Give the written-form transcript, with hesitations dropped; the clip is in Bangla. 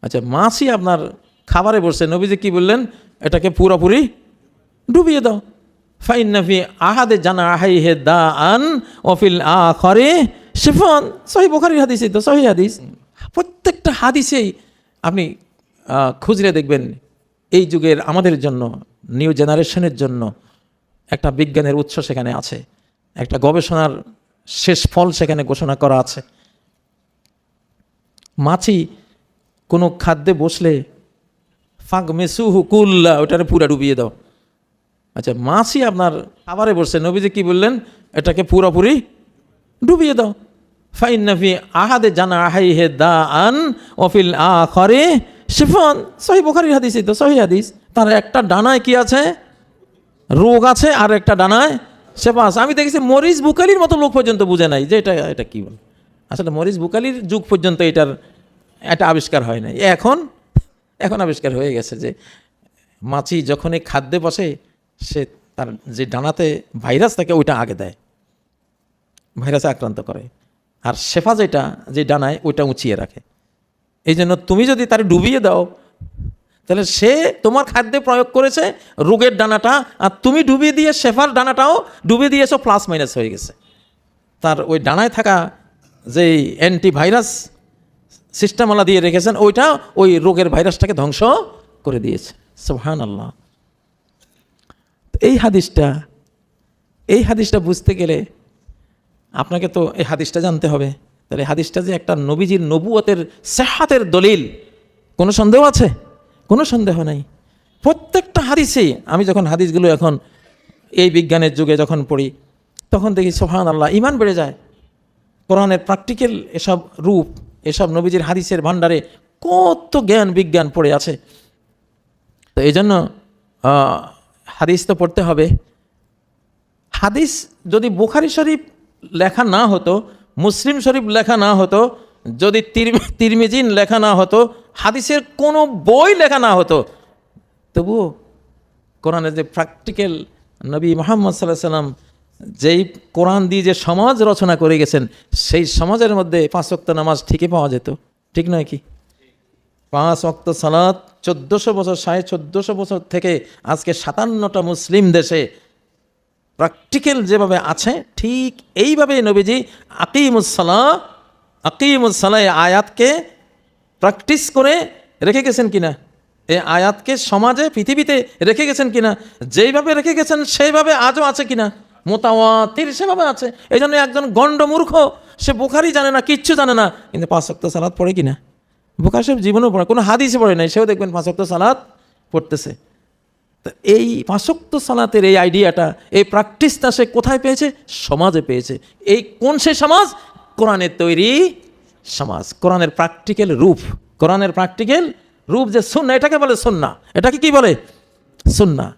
আচ্ছা, মাছই আপনার খাবারে বসছে, নবীজি কি বললেন? এটাকে পুরোপুরি ডুবিয়ে দাও। ফাইন্না ফি আহাদে জানাহিহি দাআন ওয়া ফিল আখিরি শিফান। সহিহ বুখারীর হাদিস, তো সহিহ হাদিস। প্রত্যেকটা হাদিসেই আপনি খুঁজলে দেখবেন এই যুগের আমাদের জন্য, নিউ জেনারেশনের জন্য একটা বিজ্ঞানের উৎস সেখানে আছে, একটা গবেষণার শেষ ফল সেখানে ঘোষণা করা আছে। মাছি কোনো খাদ্যে বসলে ফাঁক মেসুহু কুল্লা, ওটারে পুরা ডুবিয়ে দাও। আচ্ছা, মাছই আপনার খাবারে বসছে, নবীজি কি বললেন? এটাকে পুরোপুরি ডুবিয়ে দাও। ফাইন্না ফি আহাদে জানাহিহি দাআন ওয়া ফিল আখিরি শিফান। সহিহ বুখারীর হাদিস, তো সহিহ হাদিস। তার একটা ডানায় কি আছে? রোগ আছে, আর একটা ডানায় শেফা আছে। আমি দেখেছি মরিস বুকালির মতো লোক পর্যন্ত বুঝে নাই যে এটা কি বলে। আসলে মরিস বুকালির যুগ পর্যন্ত এটা আবিষ্কার হয় নাই। এখন আবিষ্কার হয়ে গেছে যে মাছি যখনই খাদ্যে বসে সে তার যে ডানাতে ভাইরাস থাকে ওইটা আগে দেয়, ভাইরাসে আক্রান্ত করে, আর শেফা যেটা যে ডানায় ওইটা উঁচিয়ে রাখে। এই জন্য তুমি যদি তার ডুবিয়ে দাও, তাহলে সে তোমার খাদ্যে প্রয়োগ করেছে রোগের ডানাটা, আর তুমি ডুবিয়ে দিয়ে শেফার ডানাটাও ডুবিয়ে দিয়েছো, প্লাস মাইনাস হয়ে গেছে। তার ওই ডানায় থাকা যেই অ্যান্টিভাইরাস সিস্টেমওয়ালা দিয়ে রেখেছেন, ওইটা ওই রোগের ভাইরাসটাকে ধ্বংস করে দিয়েছে। সুবহানাল্লাহ। এই হাদিসটা বুঝতে গেলে আপনাকে তো এই হাদিসটা জানতে হবে। তাহলে হাদিসটা যে একটা নবীজির নবুয়তের সিহহাতের দলিল, কোনো সন্দেহ আছে? কোনো সন্দেহ নাই। প্রত্যেকটা হাদিসেই আমি যখন হাদিসগুলো এখন এই বিজ্ঞানের যুগে যখন পড়ি, তখন দেখি সুবহানাল্লাহ, ঈমান বেড়ে যায়। কোরআনের প্র্যাকটিক্যাল এসব রূপ, এসব নবীজির হাদিসের ভাণ্ডারে কত জ্ঞান বিজ্ঞান পড়ে আছে। তো এই জন্য হাদিস তো পড়তে হবে। হাদিস যদি বুখারী শরীফ লেখা না হতো, মুসলিম শরীফ লেখা না হতো, যদি তিরমিজি লেখা না হতো, হাদিসের কোনো বই লেখা না হতো, তবুও কোরআনের যে প্র্যাকটিক্যাল নবী মুহাম্মদ সাল্লাল্লাহু আলাইহি সাল্লাম যেই কোরআন দিয়ে যে সমাজ রচনা করে গেছেন, সেই সমাজের মধ্যে 5 ওয়াক্ত নামাজ ঠিকই পাওয়া যেত। ঠিক নয় কি? 5 ওয়াক্ত সালাত 1400 বছর, 1450 বছর থেকে আজকে 57টা মুসলিম দেশে প্র্যাকটিক্যাল যেভাবে আছে, ঠিক এইভাবে নবীজি আকিমুস-সালাহ আয়াতকে প্র্যাকটিস করে রেখে গেছেন কিনা, এই আয়াতকে সমাজে পৃথিবীতে রেখে গেছেন কিনা, যেইভাবে রেখে গেছেন সেইভাবে আজও আছে কিনা, মুতাওয়াতির সেভাবে আছে। এই জন্য একজন গণ্ডমূর্খ, সে বুখারী জানে না, কিচ্ছু জানে না, কিন্তু 5 ওয়াক্ত সালাত পড়ে কিনা? বুখারী সাহেব জীবনেও পড়ে, কোনো হাদিসে পড়ে নাই, সেও দেখবেন 5 ওয়াক্ত সালাত পড়তেছে। তো এই 5 ওয়াক্ত সালাতের এই আইডিয়াটা, এই প্র্যাকটিসটা সে কোথায় পেয়েছে? সমাজে পেয়েছে। এই কোন সে সমাজ? কোরআনের তৈরি সমাজ, কোরআনের প্র্যাকটিক্যাল রূপ। কোরআনের প্র্যাকটিক্যাল রূপ যে সুন্নাহ, এটাকে বলে সুন্নাহ। এটাকে কি বলে? সুন্নাহ।